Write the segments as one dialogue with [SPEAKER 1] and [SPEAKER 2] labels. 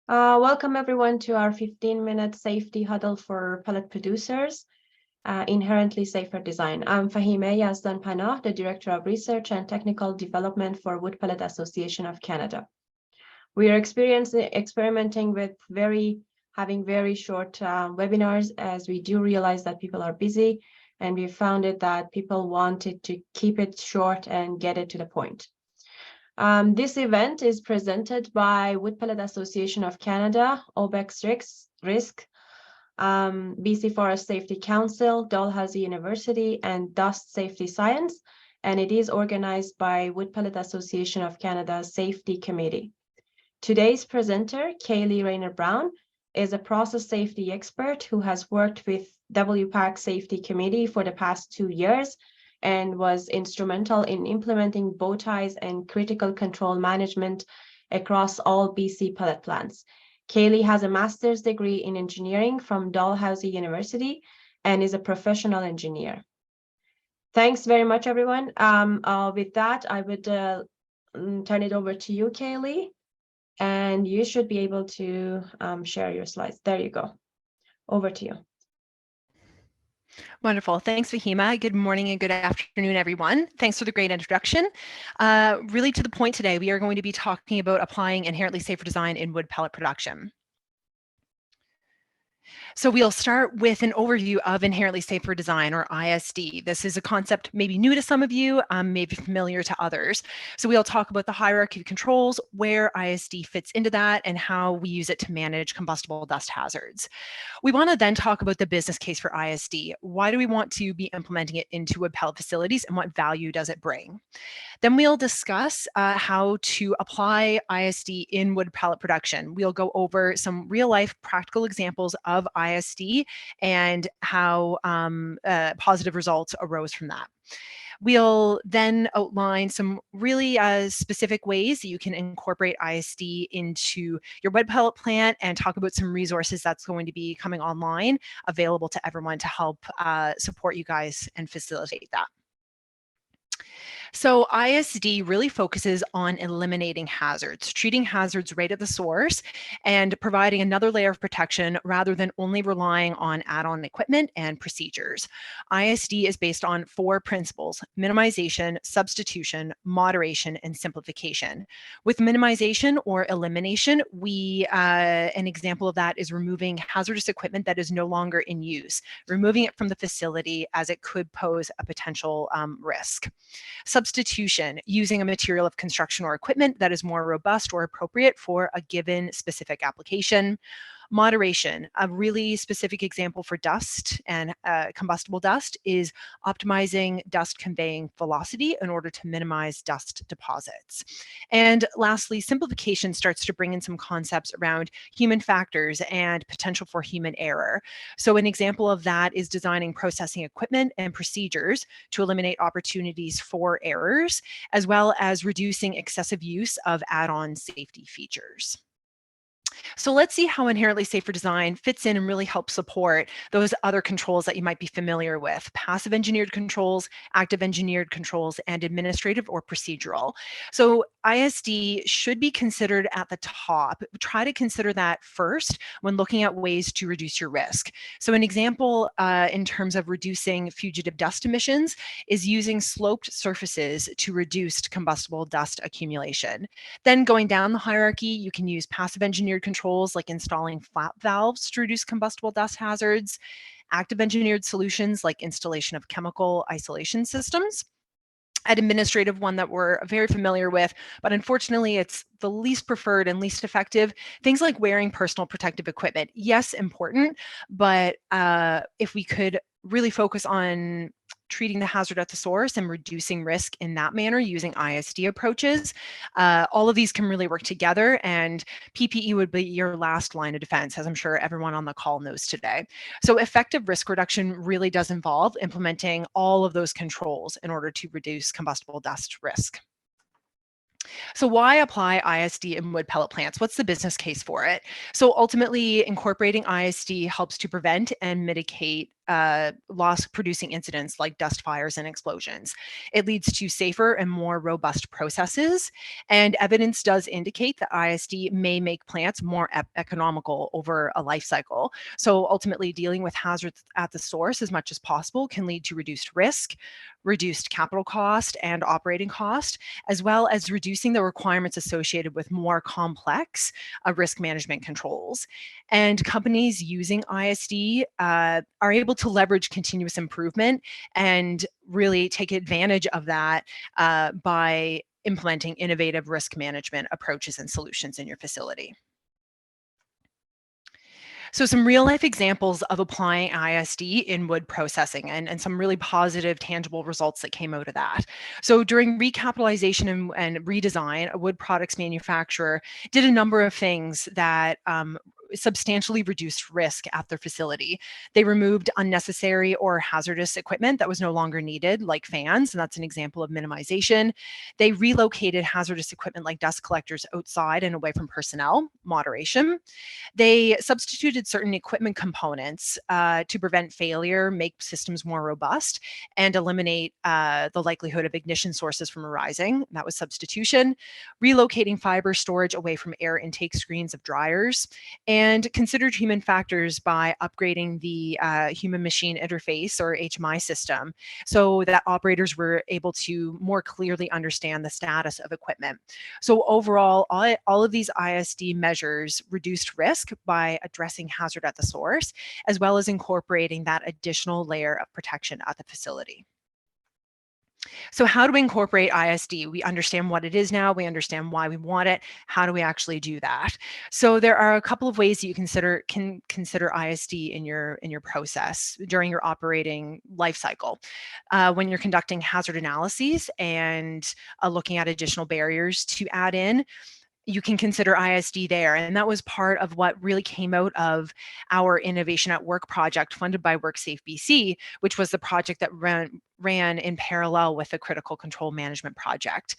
[SPEAKER 1] Welcome everyone to our 15-minute safety huddle for pellet producers, inherently safer design. I'm Fahime Yazdan Panah, the Director of Research and Technical Development for Wood Pellet Association of Canada. We are experimenting with having very short webinars, as we do realize that people are busy, and we found it that people wanted to keep it short and get it to the point. This event is presented by Wood Pellet Association of Canada, OBEX Risk, BC Forest Safety Council, Dalhousie University, and Dust Safety Science, and it is organized by Wood Pellet Association of Canada Safety Committee. Today's presenter, Kaylee Rayner-Brown, is a process safety expert who has worked with WPAC Safety Committee for the past 2 years and was instrumental in implementing bow ties and critical control management across all BC pellet plants. Kaylee has a master's degree in engineering from Dalhousie University and is a professional engineer. Thanks very much, everyone. With that, I would turn it over to you, Kaylee, and you should be able to share your slides. There you go. Over to you.
[SPEAKER 2] Wonderful. Thanks, Fahima. Good morning and good afternoon, everyone. Thanks for the great introduction. Really to the point today, we are going to be talking about applying inherently safer design in wood pellet production. So we'll start with an overview of inherently safer design, or ISD. This is a concept maybe new to some of you, maybe familiar to others. So we'll talk about the hierarchy of controls, where ISD fits into that, and how we use it to manage combustible dust hazards. We want to then talk about the business case for ISD. Why do we want to be implementing it into wood pellet facilities, and what value does it bring? Then we'll discuss how to apply ISD in wood pellet production. We'll go over some real-life practical examples of ISD and how positive results arose from that. We'll then outline some really specific ways that you can incorporate ISD into your wood pellet plant and talk about some resources that's going to be coming online, available to everyone to help support you guys and facilitate that. So ISD really focuses on eliminating hazards, treating hazards right at the source, and providing another layer of protection rather than only relying on add-on equipment and procedures. ISD is based on 4 principles: minimization, substitution, moderation, and simplification. With minimization or elimination, an example of that is removing hazardous equipment that is no longer in use, removing it from the facility as it could pose a potential risk. Substitution, using a material of construction or equipment that is more robust or appropriate for a given specific application. Moderation, a really specific example for dust and combustible dust, is optimizing dust conveying velocity in order to minimize dust deposits. And lastly, simplification starts to bring in some concepts around human factors and potential for human error. So an example of that is designing processing equipment and procedures to eliminate opportunities for errors, as well as reducing excessive use of add-on safety features. So let's see how inherently safer design fits in and really helps support those other controls that you might be familiar with: passive engineered controls, active engineered controls, and administrative or procedural. So ISD should be considered at the top. Try to consider that first when looking at ways to reduce your risk. So an example in terms of reducing fugitive dust emissions is using sloped surfaces to reduce combustible dust accumulation. Then going down the hierarchy, you can use passive engineered controls like installing flap valves to reduce combustible dust hazards, active engineered solutions like installation of chemical isolation systems. An administrative one that we're very familiar with, but unfortunately it's the least preferred and least effective, things like wearing personal protective equipment. Yes, important, but if we could really focus on treating the hazard at the source and reducing risk in that manner using ISD approaches, all of these can really work together, and PPE would be your last line of defense, as I'm sure everyone on the call knows today. So effective risk reduction really does involve implementing all of those controls in order to reduce combustible dust risk. So why apply ISD in wood pellet plants? What's the business case for it? So ultimately, incorporating ISD helps to prevent and mitigate loss-producing incidents like dust fires and explosions. It leads to safer and more robust processes, and evidence does indicate that ISD may make plants more economical over a life cycle. So ultimately, dealing with hazards at the source as much as possible can lead to reduced risk, reduced capital cost and operating cost, as well as reducing the requirements associated with more complex risk management controls. And companies using ISD are able to leverage continuous improvement and really take advantage of that by implementing innovative risk management approaches and solutions in your facility. So some real life examples of applying ISD in wood processing and some really positive, tangible results that came out of that. So during recapitalization and redesign, a wood products manufacturer did a number of things that substantially reduced risk at their facility. They removed unnecessary or hazardous equipment that was no longer needed, like fans, and that's an example of minimization. They relocated hazardous equipment like dust collectors outside and away from personnel, moderation. They substituted certain equipment components to prevent failure, make systems more robust, and eliminate the likelihood of ignition sources from arising. That was substitution. Relocating fiber storage away from air intake screens of dryers, and considered human factors by upgrading the human machine interface or HMI system so that operators were able to more clearly understand the status of equipment. So overall, all of these ISD measures reduced risk by addressing hazard at the source, as well as incorporating that additional layer of protection at the facility. So how do we incorporate ISD? We understand what it is now, we understand why we want it. How do we actually do that? So there are a couple of ways that you can consider ISD in your process during your operating life cycle. When you're conducting hazard analyses and looking at additional barriers to add in, you can consider ISD there. And that was part of what really came out of our Innovation at Work project funded by WorkSafe BC, which was the project that ran in parallel with the Critical Control Management project.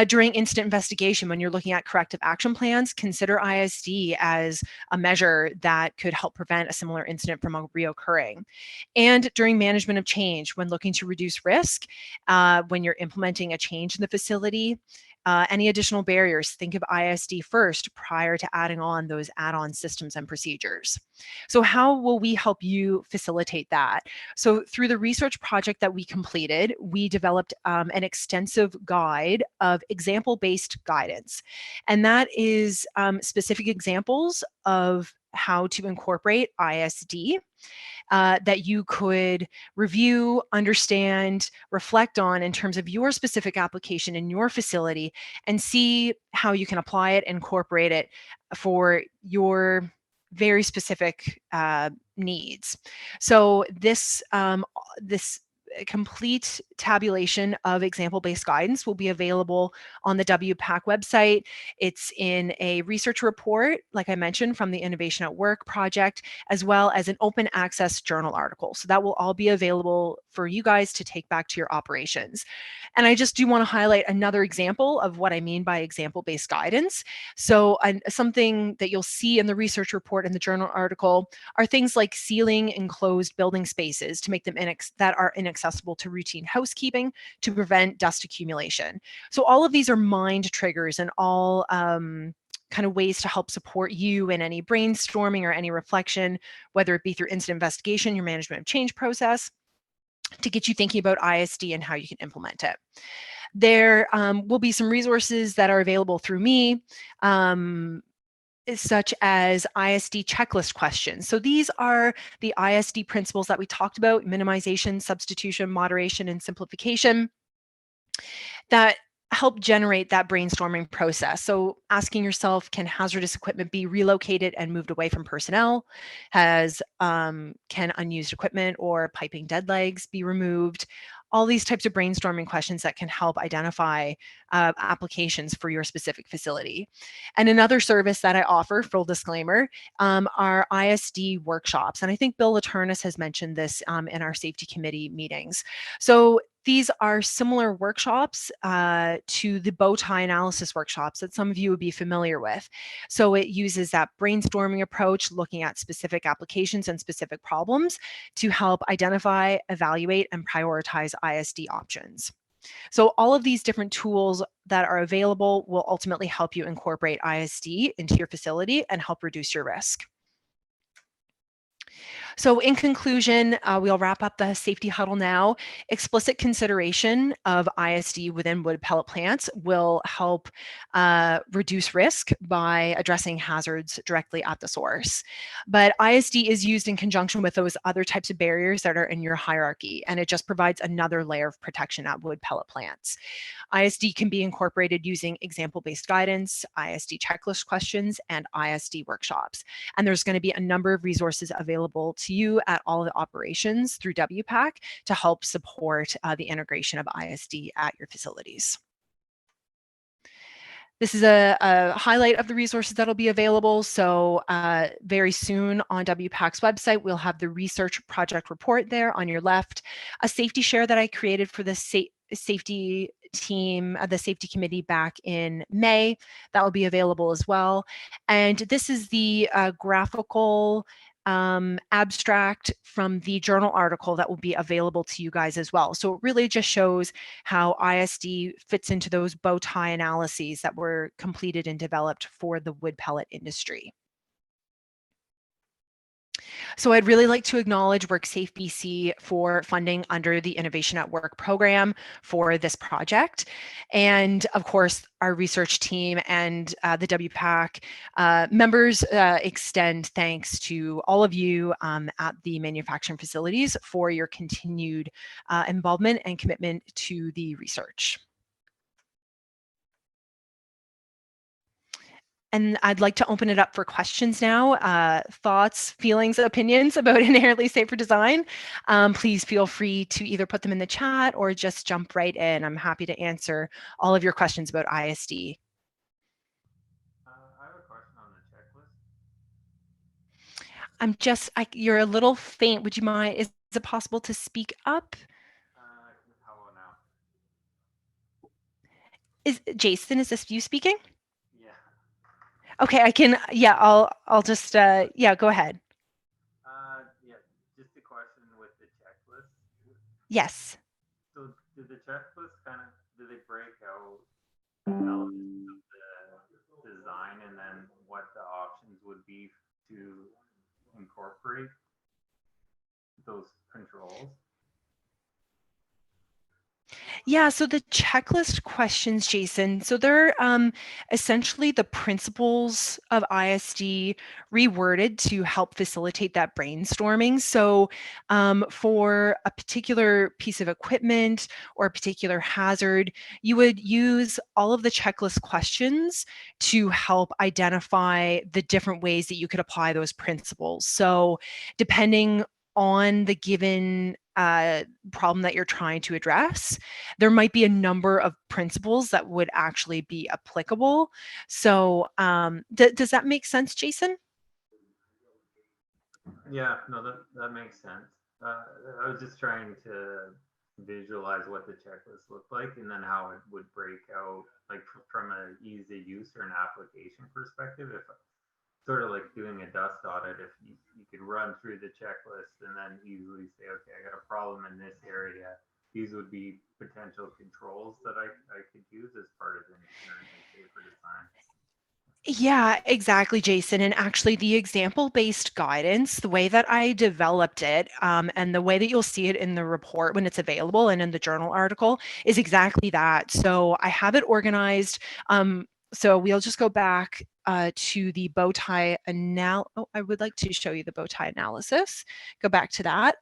[SPEAKER 2] During incident investigation, when you're looking at corrective action plans, consider ISD as a measure that could help prevent a similar incident from reoccurring. And during management of change, when looking to reduce risk, when you're implementing a change in the facility, any additional barriers, think of ISD first prior to adding on those add-on systems and procedures. So how will we help you facilitate that? So through the research project that we completed, we developed an extensive guide of example-based guidance. And that is specific examples of how to incorporate ISD that you could review, understand, reflect on in terms of your specific application in your facility, and see how you can apply it, incorporate it for your very specific needs. So this complete tabulation of example-based guidance will be available on the WPAC website. It's in a research report, like I mentioned, from the Innovation at Work project, as well as an open access journal article. So that will all be available for you guys to take back to your operations. And I just do want to highlight another example of what I mean by example-based guidance. So something that you'll see in the research report and the journal article are things like sealing enclosed building spaces to make them that are inaccessible to routine housekeeping to prevent dust accumulation. So all of these are mind triggers and all kind of ways to help support you in any brainstorming or any reflection, whether it be through incident investigation, your management of change process, to get you thinking about ISD and how you can implement it. There will be some resources that are available through me, such as ISD checklist questions. So these are the ISD principles that we talked about: minimization, substitution, moderation, and simplification, that help generate that brainstorming process. So asking yourself, can hazardous equipment be relocated and moved away from personnel? Can unused equipment or piping dead legs be removed? All these types of brainstorming questions that can help identify applications for your specific facility. And another service that I offer, full disclaimer, are ISD workshops. And I think Bill Laternis has mentioned this in our safety committee meetings. So These are similar workshops to the bow tie analysis workshops that some of you would be familiar with. So it uses that brainstorming approach, looking at specific applications and specific problems to help identify, evaluate, and prioritize ISD options. So all of these different tools that are available will ultimately help you incorporate ISD into your facility and help reduce your risk. So in conclusion, we'll wrap up the safety huddle now. Explicit consideration of ISD within wood pellet plants will help reduce risk by addressing hazards directly at the source. But ISD is used in conjunction with those other types of barriers that are in your hierarchy, and it just provides another layer of protection at wood pellet plants. ISD can be incorporated using example-based guidance, ISD checklist questions, and ISD workshops. And there's going to be a number of resources available to you at all of the operations through WPAC to help support the integration of ISD at your facilities. This is a highlight of the resources that'll be available. So very soon on WPAC's website, we'll have the research project report there on your left, a safety share that I created for the safety team, the safety committee back in May. That will be available as well. And this is the graphical abstract from the journal article that will be available to you guys as well. So it really just shows how ISD fits into those bow tie analyses that were completed and developed for the wood pellet industry. So I'd really like to acknowledge WorkSafe BC for funding under the Innovation at Work program for this project. And of course, our research team and the WPAC members extend thanks to all of you at the manufacturing facilities for your continued involvement and commitment to the research. And I'd like to open it up for questions now. Thoughts, feelings, opinions about inherently safer design. Please feel free to either put them in the chat or just jump right in. I'm happy to answer all of your questions about ISD.
[SPEAKER 3] I have a question on the checklist.
[SPEAKER 2] You're a little faint. Would you mind? Is it possible to speak up?
[SPEAKER 3] How about now?
[SPEAKER 2] Jason, is this you speaking?
[SPEAKER 3] Yeah.
[SPEAKER 2] Okay, I can, yeah, I'll just, yeah, go ahead.
[SPEAKER 3] Yeah, just a question with the checklist.
[SPEAKER 2] Yes.
[SPEAKER 3] So did the checklist do they break out elements of the design and then what the options would be to incorporate those controls?
[SPEAKER 2] Yeah, so the checklist questions, Jason, so they're essentially the principles of ISD reworded to help facilitate that brainstorming. So for a particular piece of equipment or a particular hazard, you would use all of the checklist questions to help identify the different ways that you could apply those principles. So depending on the given problem that you're trying to address, there might be a number of principles that would actually be applicable. So does that make sense, Jason?
[SPEAKER 3] Yeah, no, that makes sense. I was just trying to visualize what the checklist looked like and then how it would break out, like from an ease of use or an application perspective. If sort of like doing a dust audit, if you could run through the checklist and then easily say, okay, I got a problem in this area. These would be potential controls that I could use as part of an inherently safer design.
[SPEAKER 2] Yeah, exactly, Jason. And actually, the example-based guidance, the way that I developed it, and the way that you'll see it in the report when it's available and in the journal article is exactly that. So I have it organized. So we'll just go back to the bow tie I would like to show you the bow tie analysis. Go back to that.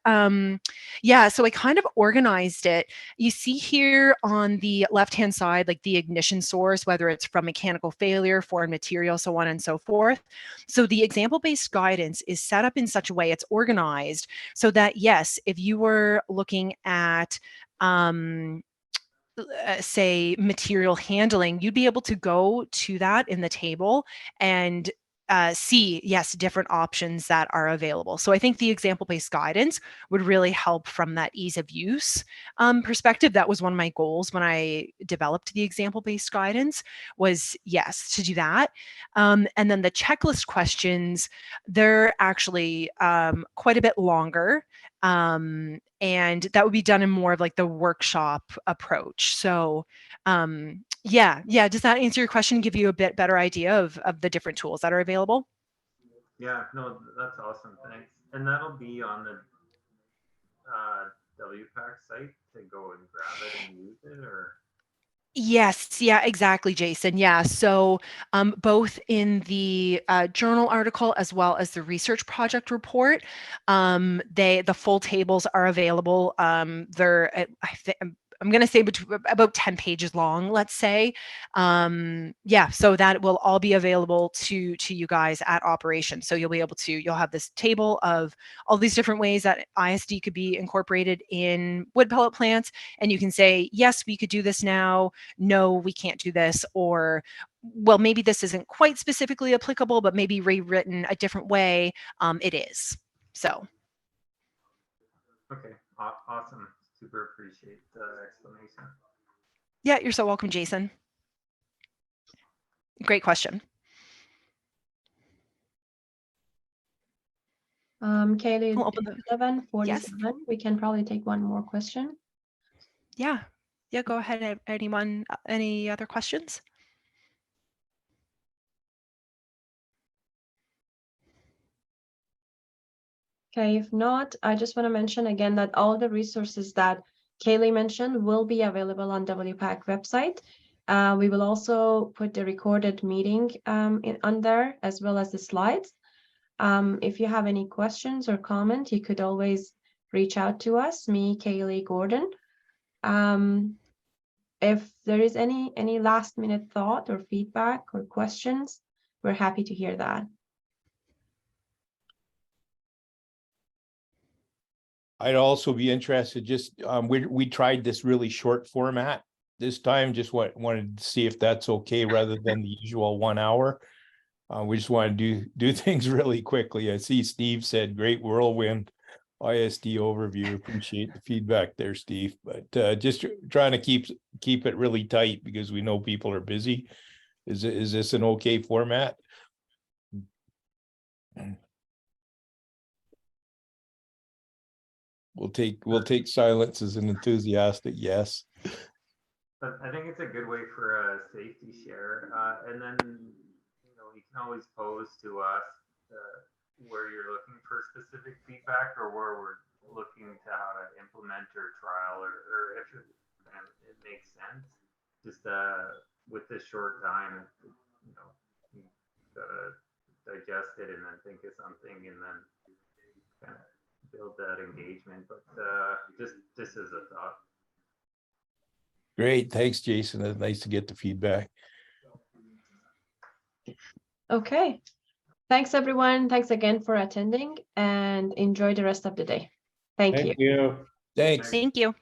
[SPEAKER 2] Yeah, so I kind of organized it. You see here on the left-hand side, like the ignition source, whether it's from mechanical failure, foreign material, so on and so forth. So the example-based guidance is set up in such a way, it's organized so that, yes, if you were looking at say material handling, you'd be able to go to that in the table and see, yes, different options that are available. So I think the example-based guidance would really help from that ease of use perspective. That was one of my goals when I developed the example-based guidance, was yes, to do that. And then the checklist questions, they're actually quite a bit longer. And that would be done in more of like the workshop approach. So yeah, does that answer your question, give you a bit better idea of the different tools that are available?
[SPEAKER 3] Yeah, no, that's awesome, thanks. And that'll be on the WPAC site to go and grab it and use it, or?
[SPEAKER 2] Yes, yeah, exactly, Jason. Yeah, so both in the journal article as well as the research project report, the full tables are available. They're I'm going to say about 10 pages long, let's say. Yeah, so that will all be available to you guys at operations. So you'll have this table of all these different ways that ISD could be incorporated in wood pellet plants, and you can say, yes, we could do this now. No, we can't do this, or well, maybe this isn't quite specifically applicable, but maybe rewritten a different way. It is. So.
[SPEAKER 3] Okay, awesome. Super appreciate the explanation.
[SPEAKER 2] Yeah, you're so welcome, Jason. Great question.
[SPEAKER 1] Kaylee,
[SPEAKER 2] We'll open the
[SPEAKER 1] 11:47.
[SPEAKER 2] Yes.
[SPEAKER 1] We can probably take one more question.
[SPEAKER 2] Yeah, go ahead. Anyone, any other questions?
[SPEAKER 1] Okay, if not, I just want to mention again that all the resources that Kaylee mentioned will be available on WPAC website. We will also put the recorded meeting on there, as well as the slides. If you have any questions or comment, you could always reach out to us, me, Kaylee, Gordon. If there is any last minute thought or feedback or questions, we're happy to hear that.
[SPEAKER 4] I'd also be interested, just we tried this really short format this time, just wanted to see if that's okay rather than the usual 1 hour. We just want to do things really quickly. I see Steve said great whirlwind ISD overview. Appreciate the feedback there, Steve, but just trying to keep it really tight because we know people are busy. Is this an okay format? We'll take silence as an enthusiastic yes.
[SPEAKER 3] But I think it's a good way for a safety share, and then you can always pose to us where you're looking for specific feedback or where we're looking to how to implement or trial or if it makes sense. Just with this short time, you gotta digest it and then think of something and then kind of build that engagement. But just as a thought.
[SPEAKER 4] Great, thanks, Jason. It's nice to get the feedback.
[SPEAKER 1] Okay, thanks everyone. Thanks again for attending and enjoy the rest of the day. Thank you.
[SPEAKER 4] Thanks.
[SPEAKER 2] Thank you.